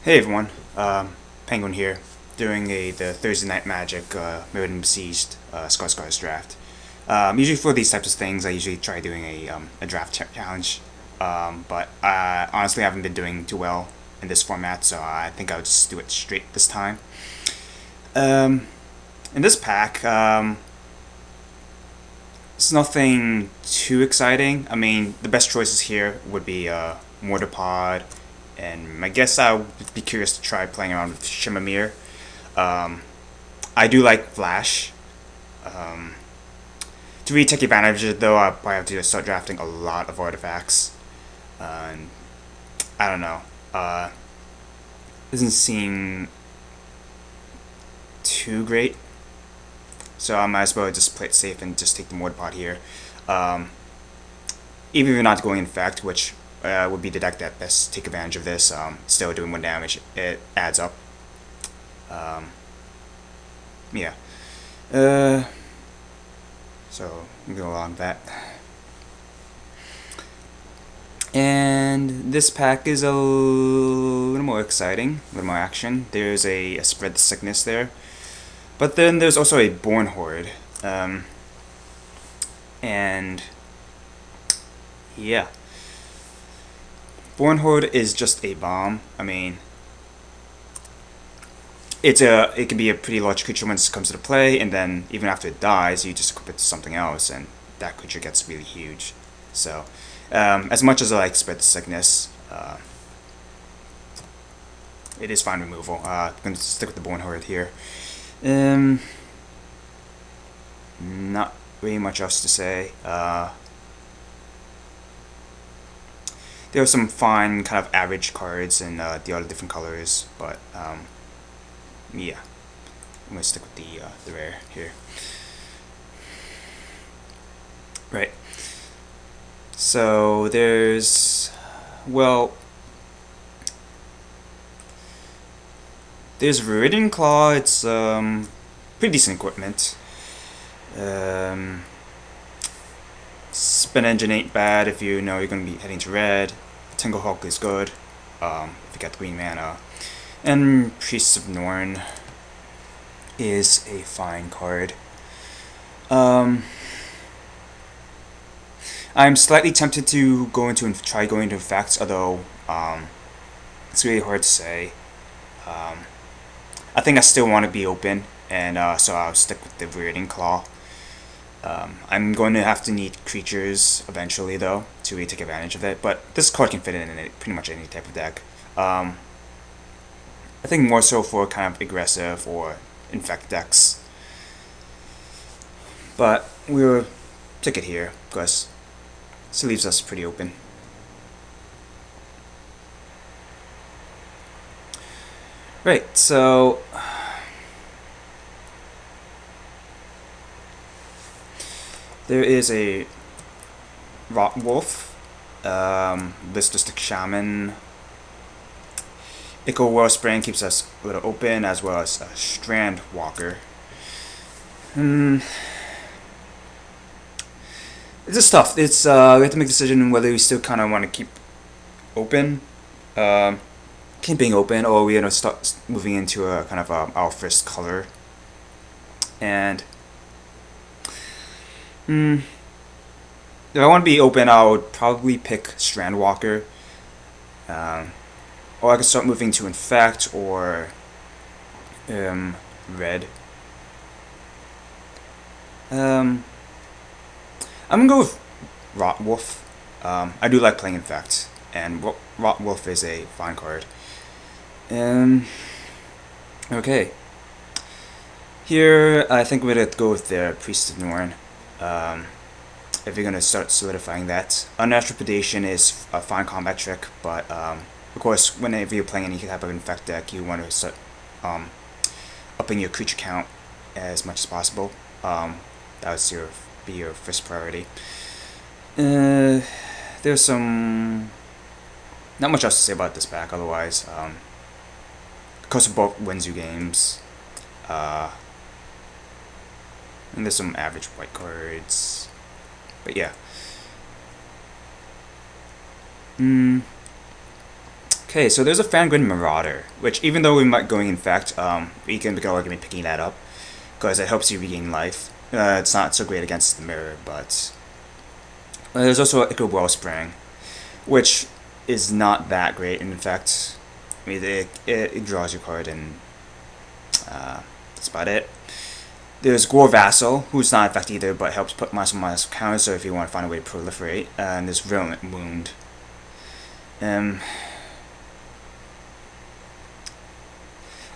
Hey everyone, Penguin here, doing the Thursday Night Magic Mirrored and Besieged Scars draft. Usually for these types of things, I usually try doing a draft challenge, but honestly I haven't been doing too well in this format, so I think I'll just do it straight this time. Um, in this pack, it's nothing too exciting. I mean, the best choices here would be Mortar Pod, and I guess I would be curious to try playing around with Shimamir. Um, I do like Flash. Um, to really take advantage of it, though, I probably have to start drafting a lot of artifacts. And I don't know. Doesn't seem too great. So I might as well just play it safe and just take the Mortar Pod here. Um, Even if you're not going infect, which would be the deck that best take advantage of this, still doing 1 damage, it adds up. Um, yeah. Uh, so we go along with that. And this pack is a little more exciting, a little more action. There's a Spread the Sickness there. But then there's also a Born Horde. And yeah. Born Horde is just a bomb. I mean, it can be a pretty large creature once it comes to play, and then even after it dies, you just equip it to something else, and that creature gets really huge. So, as much as I like Spread the Sickness, it is fine removal. I'm going to stick with the Born Horde here. Not really much else to say. There are some fine kind of average cards in the other different colors, but yeah, I'm gonna stick with the rare here. Right. So there's Viridian Claw. It's pretty decent equipment. Um, Spin Engine ain't bad if you know you're going to be heading to red. Tingle Hulk is good if you got the green mana. And Priests of Norn is a fine card. I'm slightly tempted to try going into effects, although it's really hard to say. I think I still want to be open, and so I'll stick with the Viridian Claw. I'm going to have to need creatures eventually, though, to really take advantage of it. But this card can fit in pretty much any type of deck. I think more so for kind of aggressive or infect decks. But we'll take it here because this leaves us pretty open. Right, so there is a Rot Wolf, Ballistic Shaman, Ico Wellspring keeps us a little open, as well as a Strand Walker. It's just tough. It's we have to make a decision whether we still kind of want to keep open, keeping open, or we're gonna start moving into a kind of our first color. And if I want to be open, I would probably pick Strandwalker. Or I could start moving to Infect or Red. I'm gonna go with Rotwolf. I do like playing Infect, and Rotwolf is a fine card. Okay. Here, I think we're gonna go with the Priest of Norn. If you're gonna start solidifying that, Unnatural Predation is a fine combat trick, but of course, whenever you're playing any type of infect deck, you want to start upping your creature count as much as possible. That would be your first priority. There's some not much else to say about this pack. Otherwise, because of both wins you games. And there's some average white cards. But yeah. Okay, so there's a Painguin Marauder, which even though we might going infect, we can argument picking that up because it helps you regain life. It's not so great against the mirror, but there's also Echo Wellspring, which is not that great. In fact, I mean, it draws your card, and that's about it. There's Gore Vassal, who's not effect either, but helps put minus counters, so if you want to find a way to proliferate. And there's Virulent Wound.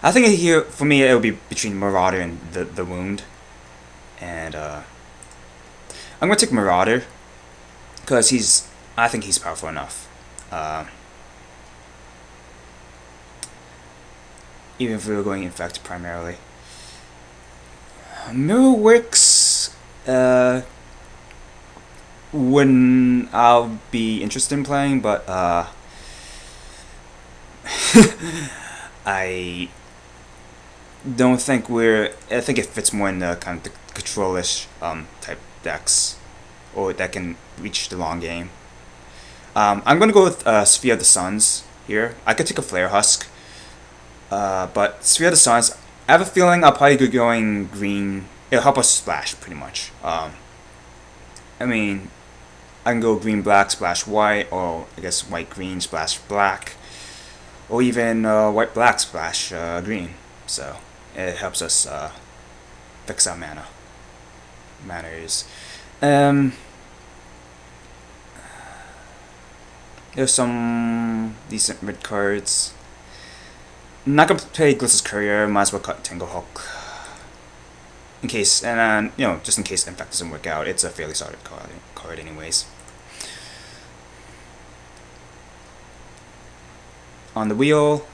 I think here, for me, it would be between Marauder and the Wound. And I'm going to take Marauder, because I think he's powerful enough. Even if we were going infect primarily. Mirror works when I'll be interested in playing, but I don't think I think it fits more in the kind of the control-ish type decks, or that can reach the long game. I'm gonna go with Sphere of the Suns here. I could take a Flare Husk, but Sphere of the Suns, I have a feeling I'll probably be going green. It'll help us splash, pretty much. I mean, I can go green black splash white, or I guess white green splash black, or even white black splash green. So it helps us fix our manners. There's some decent red cards. I'm not gonna play Gliss's Courier. Might as well cut Tangle Hulk in case, and just in case Infect doesn't work out. It's a fairly solid card anyways. On the wheel,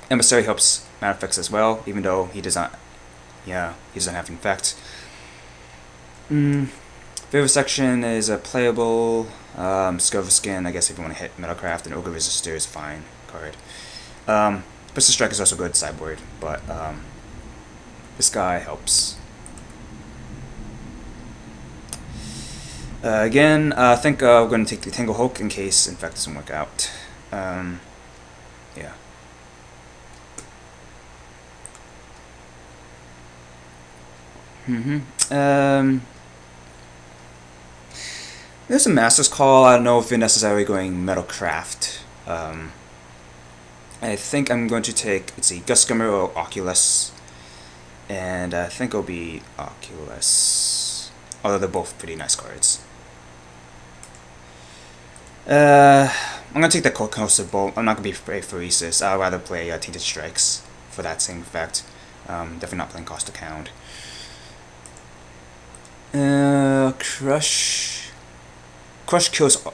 Emissary helps mana effects as well, even though he does not. Yeah, he doesn't have Infect. Vivisection is a playable. Discover Skin, I guess if you want to hit Metalcraft, and Ogre Resistor is a fine card. Pistol Strike is also good sideboard, but this guy helps. Again, I think we're going to take the Tangle Hulk in case Infect doesn't work out. Yeah. There's a Master's Call. I don't know if you're necessarily going Metalcraft. I think I'm going to take, let's see, Guscummer or Oculus. And I think it'll be Oculus. Although they're both pretty nice cards. I'm going to take the Corrosive Bolt. I'm not going to be Pharesis. I'd rather play Tainted Strikes for that same effect. Definitely not playing Cost of Count. Crush. Crush kills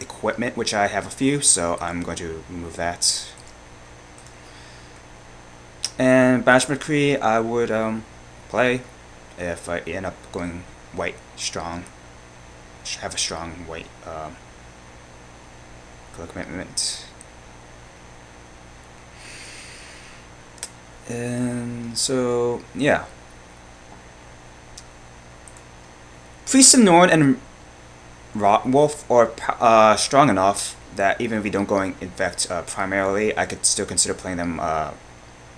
equipment, which I have a few, so I'm going to remove that. And Banishment Decree I would play if I end up going white strong. Have a strong white color commitment. And so yeah. Priest of Norn and Rotwolf are strong enough that even if we don't go infect primarily, I could still consider playing them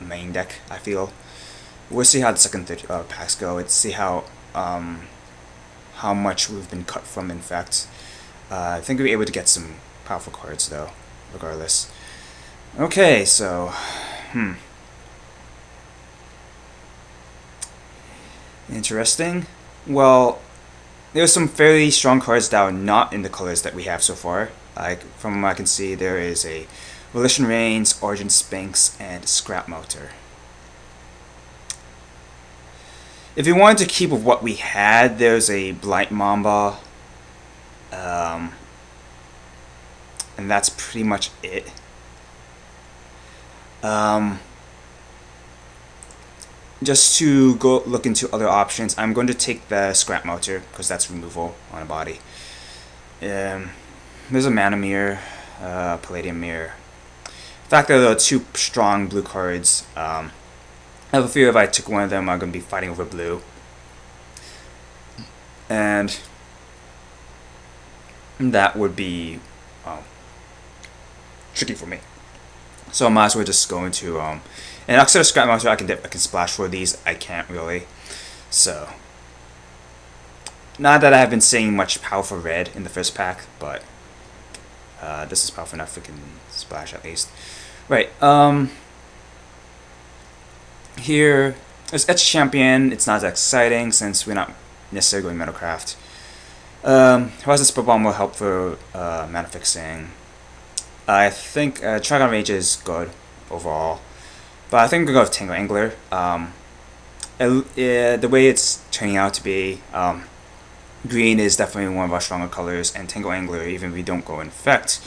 main deck. I feel we'll see how the second packs go. Let's see how much we've been cut from infect. I think we'll be able to get some powerful cards though, regardless. Okay, so interesting. Well, there's some fairly strong cards that are not in the colors that we have so far. From what I can see, there is a Volition Reigns, Origin Sphinx, and Scrap Melter. If you wanted to keep with what we had, there's a Blight Mamba, and that's pretty much it. Just to go look into other options, I'm going to take the Scrap Melter because that's removal on a body. There's a Mana Mirror, Palladium Mirror. The fact that there are two strong blue cards, I have a fear if I took one of them, I'm going to be fighting over blue. And that would be tricky for me. So I might as well just go into and outside of Scrap Mounter, I can splash for these. I can't really. So not that I have been seeing much powerful red in the first pack, but this is powerful enough. We can splash at least. Right. Here is Etch Champion. It's not that exciting since we're not necessarily going Metalcraft. Horizon Spell Bomb will help for mana fixing. I think Trigon Rage is good overall, but I think we're going to go with Tango Angler. The way it's turning out to be, green is definitely one of our stronger colors, and Tango Angler, even if we don't go Infect,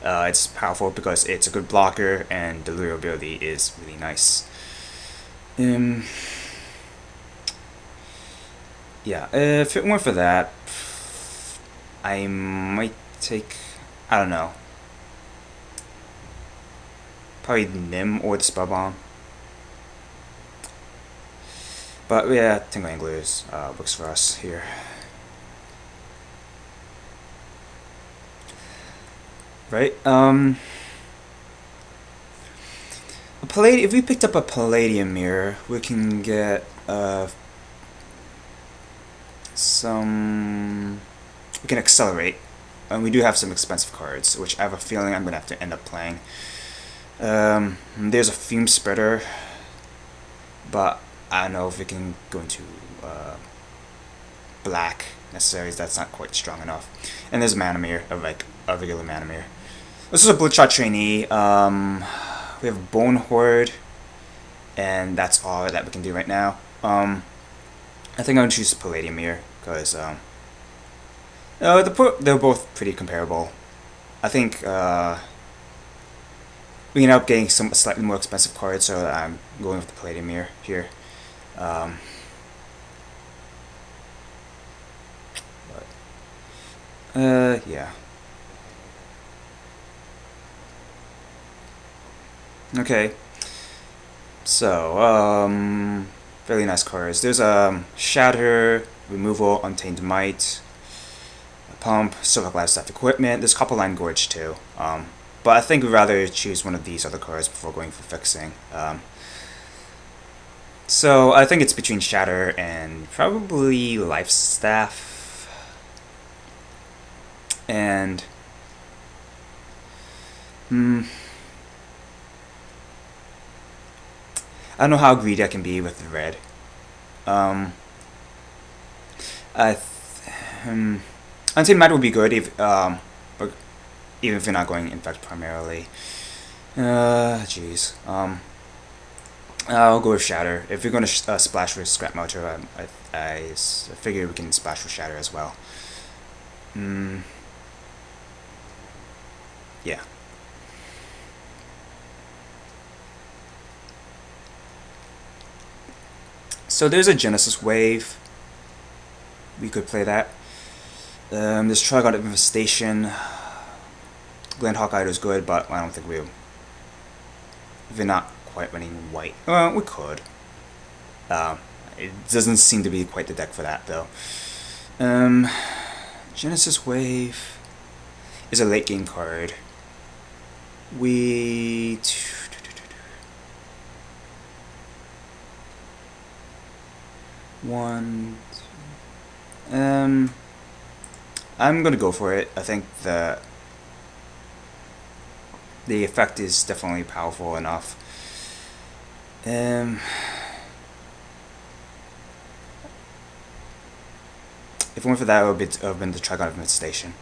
it's powerful because it's a good blocker and the lure ability is really nice. Yeah, if it weren't for that, I might take, I don't know, probably Nim or the Spell Bomb. But yeah, Tango Anglers works for us here. Right, if we picked up a Palladium Mirror, we can get we can accelerate, and we do have some expensive cards, which I have a feeling I'm gonna have to end up playing. There's a Fume Spreader, but I don't know if we can go into black necessarily. That's not quite strong enough. And there's a Mana Mirror, like a regular Mana Mirror. This is a Bloodshot Trainee. We have Bone Horde, and that's all that we can do right now. I think I'm gonna choose Palladium Mirror because they're both pretty comparable. I think we end up getting some slightly more expensive cards, so I'm going with the Palladium Mirror here. Yeah. Okay. So, fairly nice cards. There's Shatter, Removal, Untamed Might, Pump, Silver Lifestaff Equipment. There's Copper Line Gorge too. But I think we'd rather choose one of these other cards before going for fixing. So I think it's between Shatter and probably Lifestaff. And I don't know how greedy I can be with the red. Untamed Might would be good if even if you're not going Infect primarily. Jeez. I'll go with Shatter. If you're going to splash with Scrap Motor, I figure we can splash with Shatter as well. Yeah. So there's a Genesis Wave. We could play that. There's Trigon Infestation. Glen Hawkeye is good, but I don't think we're not quite running white. Well, we could. It doesn't seem to be quite the deck for that, though. Genesis Wave is a late game card. I'm gonna go for it. I think the effect is definitely powerful enough. If it weren't for that, it would have been the Trigon Infestation.